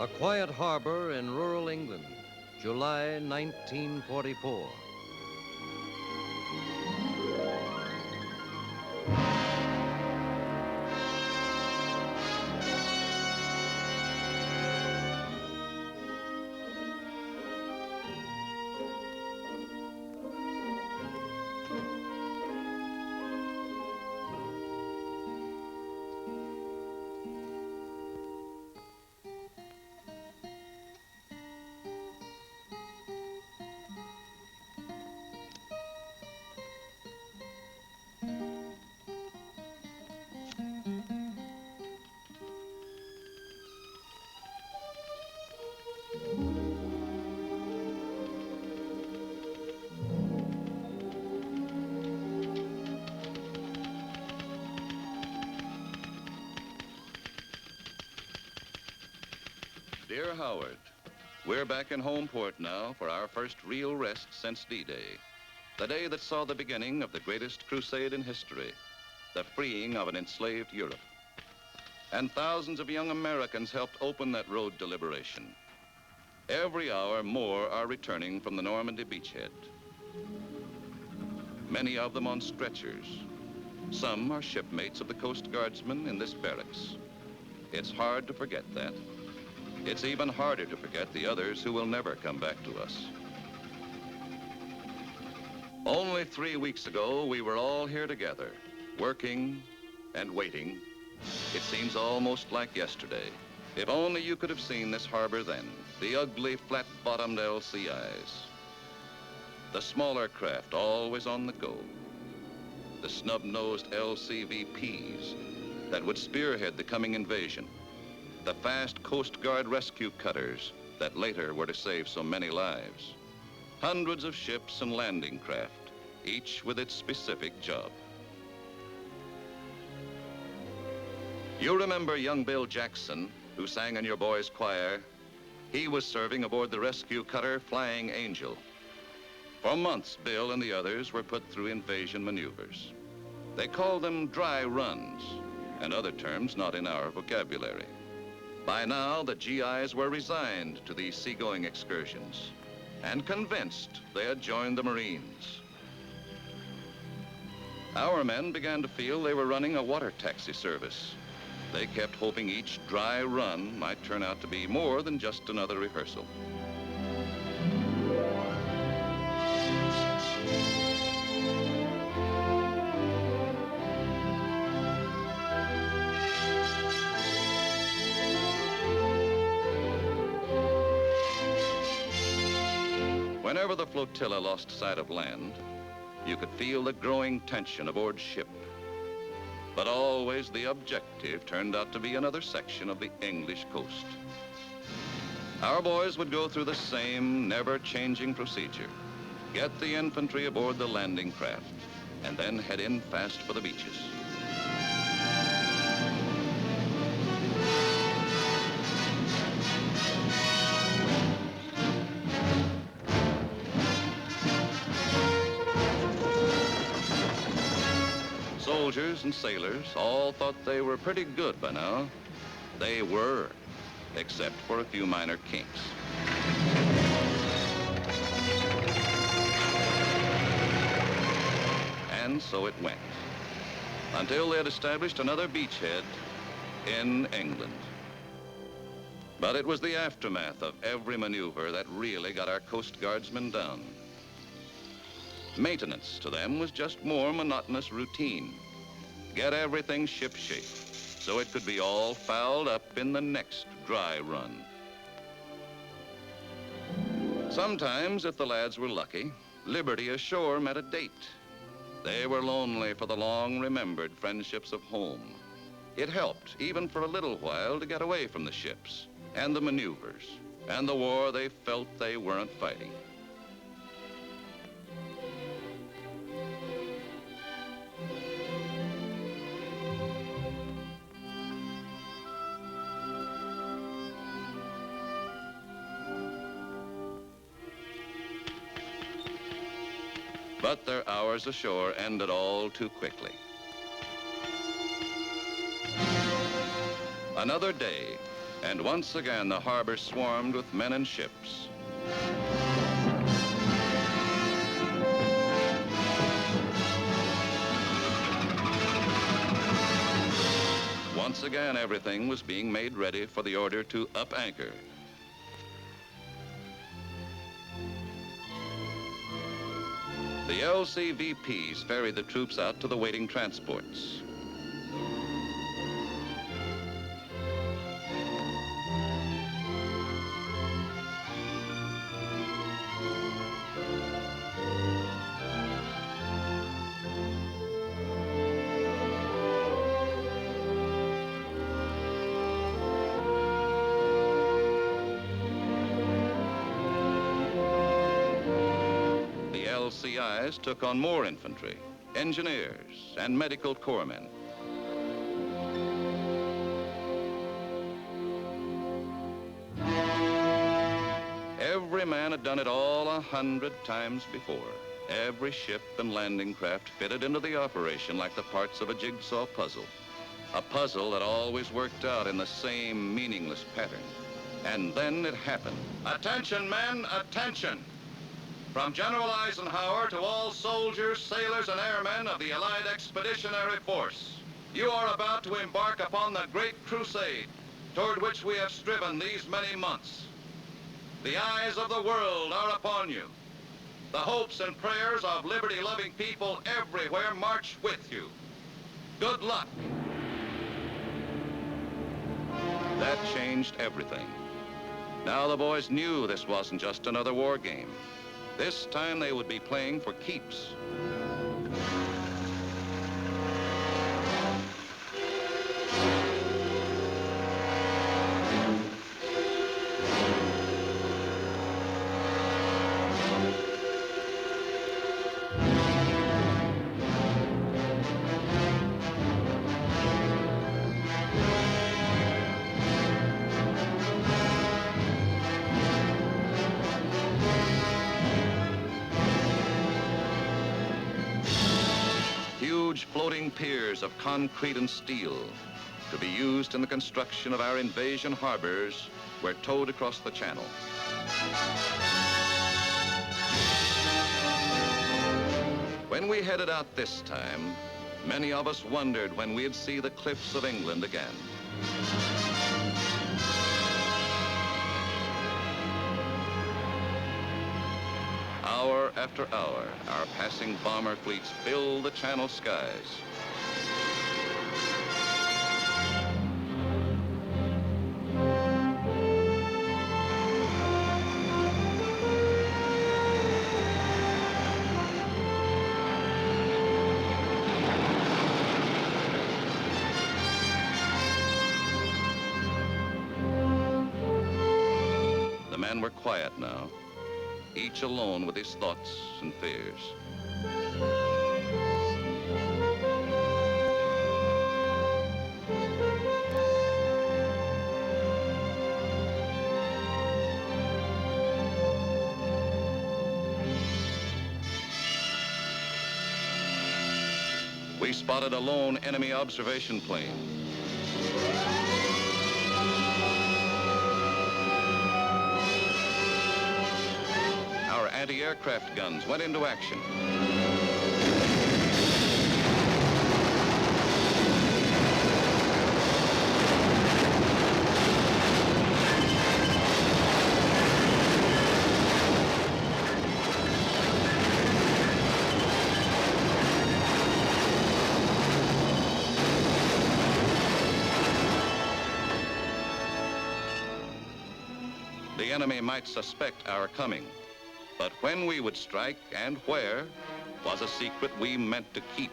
A quiet harbor in rural England, July 1944. Dear Howard, we're back in home port now for our first real rest since D-Day, the day that saw the beginning of the greatest crusade in history, the freeing of an enslaved Europe. And thousands of young Americans helped open that road to liberation. Every hour, more are returning from the Normandy beachhead. Many of them on stretchers. Some are shipmates of the Coast Guardsmen in this barracks. It's hard to forget that. It's even harder to forget the others who will never come back to us. Only 3 weeks ago, we were all here together, working and waiting. It seems almost like yesterday. If only you could have seen this harbor then, the ugly, flat-bottomed LCIs. The smaller craft always on the go. The snub-nosed LCVPs that would spearhead the coming invasion. The fast Coast Guard rescue cutters that later were to save so many lives. Hundreds of ships and landing craft, each with its specific job. You remember young Bill Jackson, who sang in your boys' choir? He was serving aboard the rescue cutter Flying Angel. For months, Bill and the others were put through invasion maneuvers. They called them dry runs, and other terms not in our vocabulary. By now, the GIs were resigned to these seagoing excursions and convinced they had joined the Marines. Our men began to feel they were running a water taxi service. They kept hoping each dry run might turn out to be more than just another rehearsal. Whenever the flotilla lost sight of land, you could feel the growing tension aboard ship. But always the objective turned out to be another section of the English coast. Our boys would go through the same never-changing procedure. Get the infantry aboard the landing craft, and then head in fast for the beaches. Soldiers and sailors all thought they were pretty good by now. They were, except for a few minor kinks. And so it went, until they had established another beachhead in England. But it was the aftermath of every maneuver that really got our Coast Guardsmen down. Maintenance to them was just more monotonous routine. Get everything ship-shape so it could be all fouled up in the next dry run. Sometimes, if the lads were lucky, liberty ashore met a date. They were lonely for the long-remembered friendships of home. It helped, even for a little while, to get away from the ships and the maneuvers and the war they felt they weren't fighting. But their hours ashore ended all too quickly. Another day, And once again, the harbor swarmed with men and ships. Once again, everything was being made ready for the order to up anchor. The LCVPs ferried the troops out to the waiting transports. LCIs took on more infantry, engineers, and medical corpsmen. Every man had done it all 100 times before. Every ship and landing craft fitted into the operation like the parts of a jigsaw puzzle. A puzzle that always worked out in the same meaningless pattern. And then it happened. Attention, men, attention! From General Eisenhower to all soldiers, sailors, and airmen of the Allied Expeditionary Force, you are about to embark upon the great crusade toward which we have striven these many months. The eyes of the world are upon you. The hopes and prayers of liberty-loving people everywhere march with you. Good luck. That changed everything. Now the boys knew this wasn't just another war game. This time they would be playing for keeps. Huge floating piers of concrete and steel to be used in the construction of our invasion harbors were towed across the channel. When we headed out this time, many of us wondered when we'd see the cliffs of England again. Hour after hour, our passing bomber fleets filled the Channel skies. The men were quiet now, each alone with his thoughts and fears. We spotted a lone enemy observation plane. Our anti-aircraft guns went into action. The enemy might suspect our coming. But when we would strike and where was a secret we meant to keep.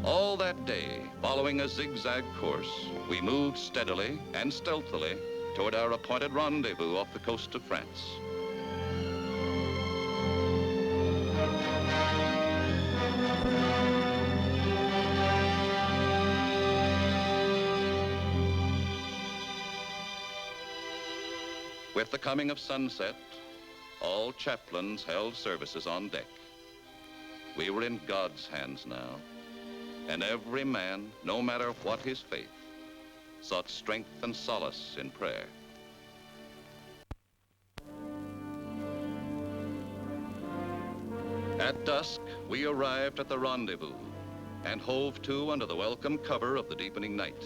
All that day, following a zigzag course, we moved steadily and stealthily toward our appointed rendezvous off the coast of France. With the coming of sunset, all chaplains held services on deck. We were in God's hands now, And every man, no matter what his faith, sought strength and solace in prayer. At dusk, we arrived at the rendezvous and hove to under the welcome cover of the deepening night.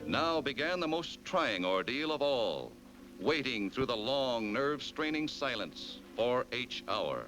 Now began the most trying ordeal of all, waiting through the long, nerve-straining silence for H hour.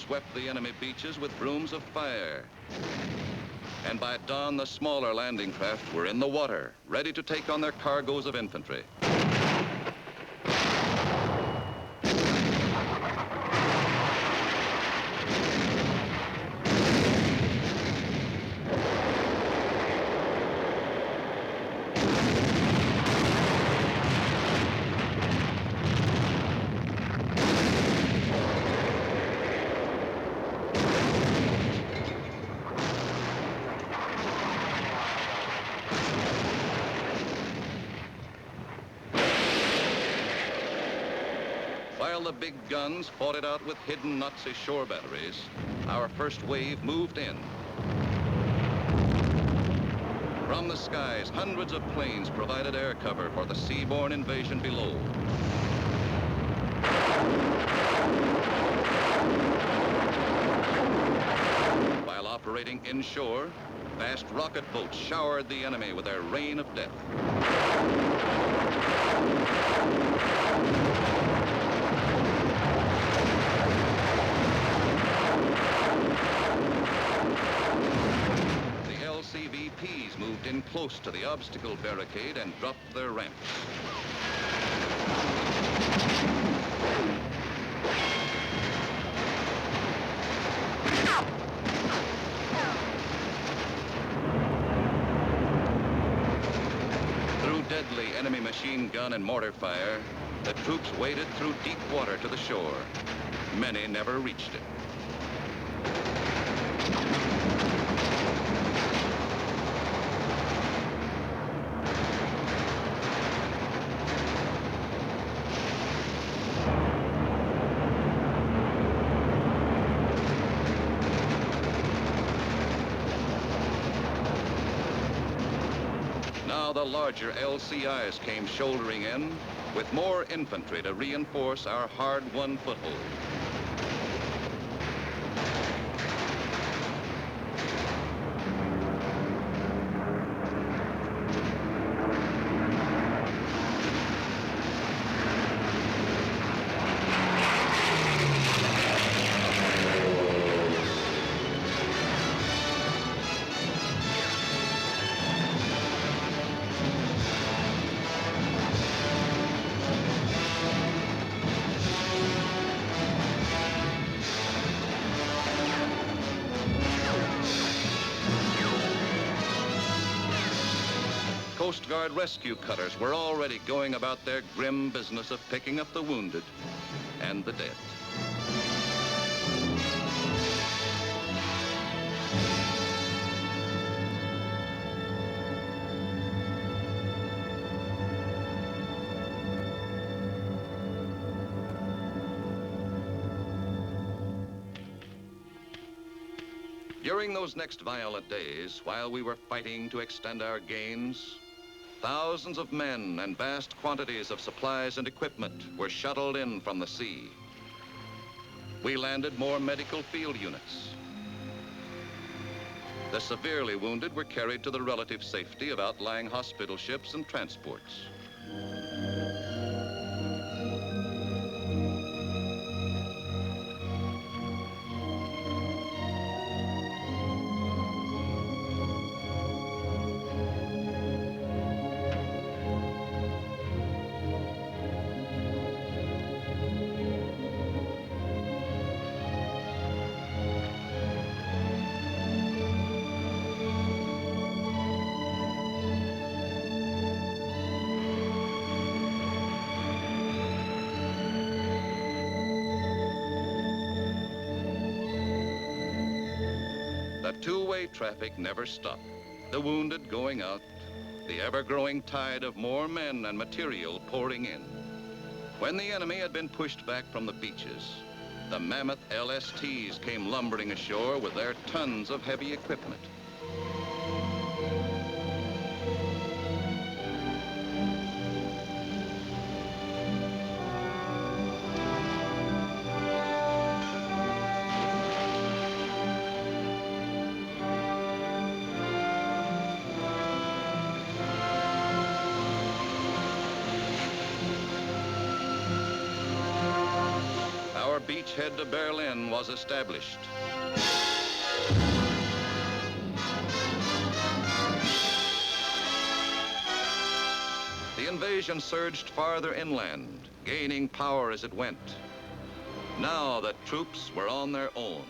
Swept the enemy beaches with brooms of fire. And by dawn, the smaller landing craft were in the water, ready to take on their cargoes of infantry. While the big guns fought it out with hidden Nazi shore batteries, our first wave moved in. From the skies, hundreds of planes provided air cover for the seaborne invasion below. While operating inshore, fast rocket boats showered the enemy with their rain of death. LCVPs moved in close to the obstacle barricade and dropped their ramps. Through deadly enemy machine gun and mortar fire, the troops waded through deep water to the shore. Many never reached it. Now the larger LCIs came shouldering in with more infantry to reinforce our hard-won foothold. Coast Guard rescue cutters were already going about their grim business of picking up the wounded and the dead. During those next violent days, while we were fighting to extend our gains, thousands of men and vast quantities of supplies and equipment were shuttled in from the sea. We landed more medical field units, The severely wounded were carried to the relative safety of outlying hospital ships and transports. The two-way traffic never stopped. The wounded going out, the ever-growing tide of more men and material pouring in. When the enemy had been pushed back from the beaches, the mammoth LSTs came lumbering ashore with their tons of heavy equipment. Our beachhead to Berlin was established. The invasion surged farther inland, gaining power as it went. Now the troops were on their own.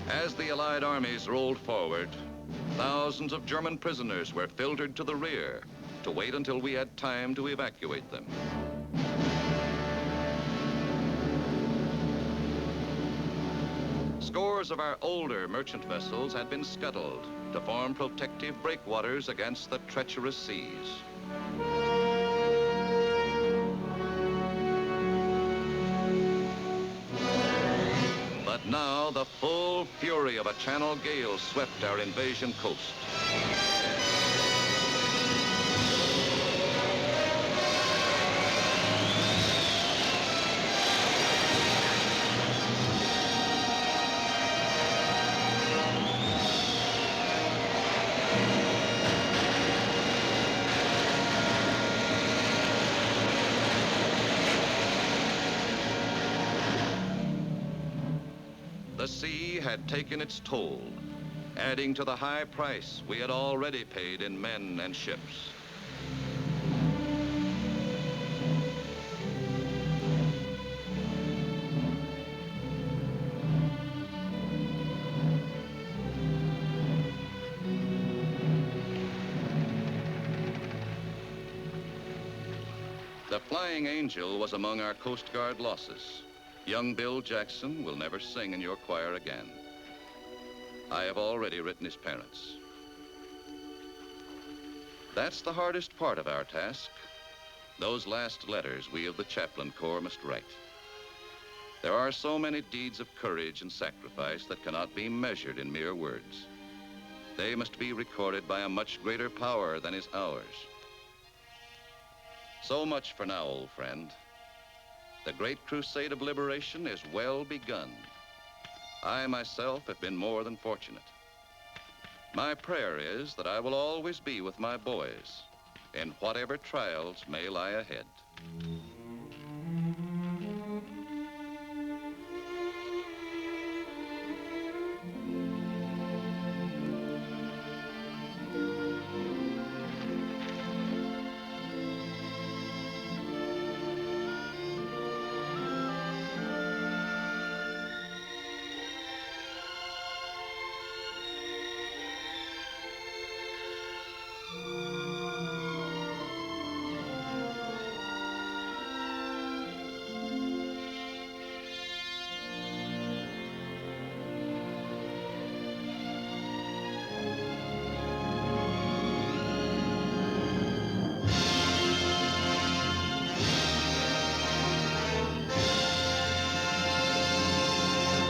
As the Allied armies rolled forward, thousands of German prisoners were filtered to the rear to wait until we had time to evacuate them. Scores of our older merchant vessels had been scuttled to form protective breakwaters against the treacherous seas. But now the full fury of a Channel gale swept our invasion coast. The sea had taken its toll, adding to the high price we had already paid in men and ships. The Flying Angel was among our Coast Guard losses. Young Bill Jackson will never sing in your choir again. I have already written his parents. That's the hardest part of our task. Those last letters we of the Chaplain Corps must write. There are so many deeds of courage and sacrifice that cannot be measured in mere words. They must be recorded by a much greater power than is ours. So much for now, old friend. The great crusade of liberation is well begun. I myself have been more than fortunate. My prayer is that I will always be with my boys in whatever trials may lie ahead.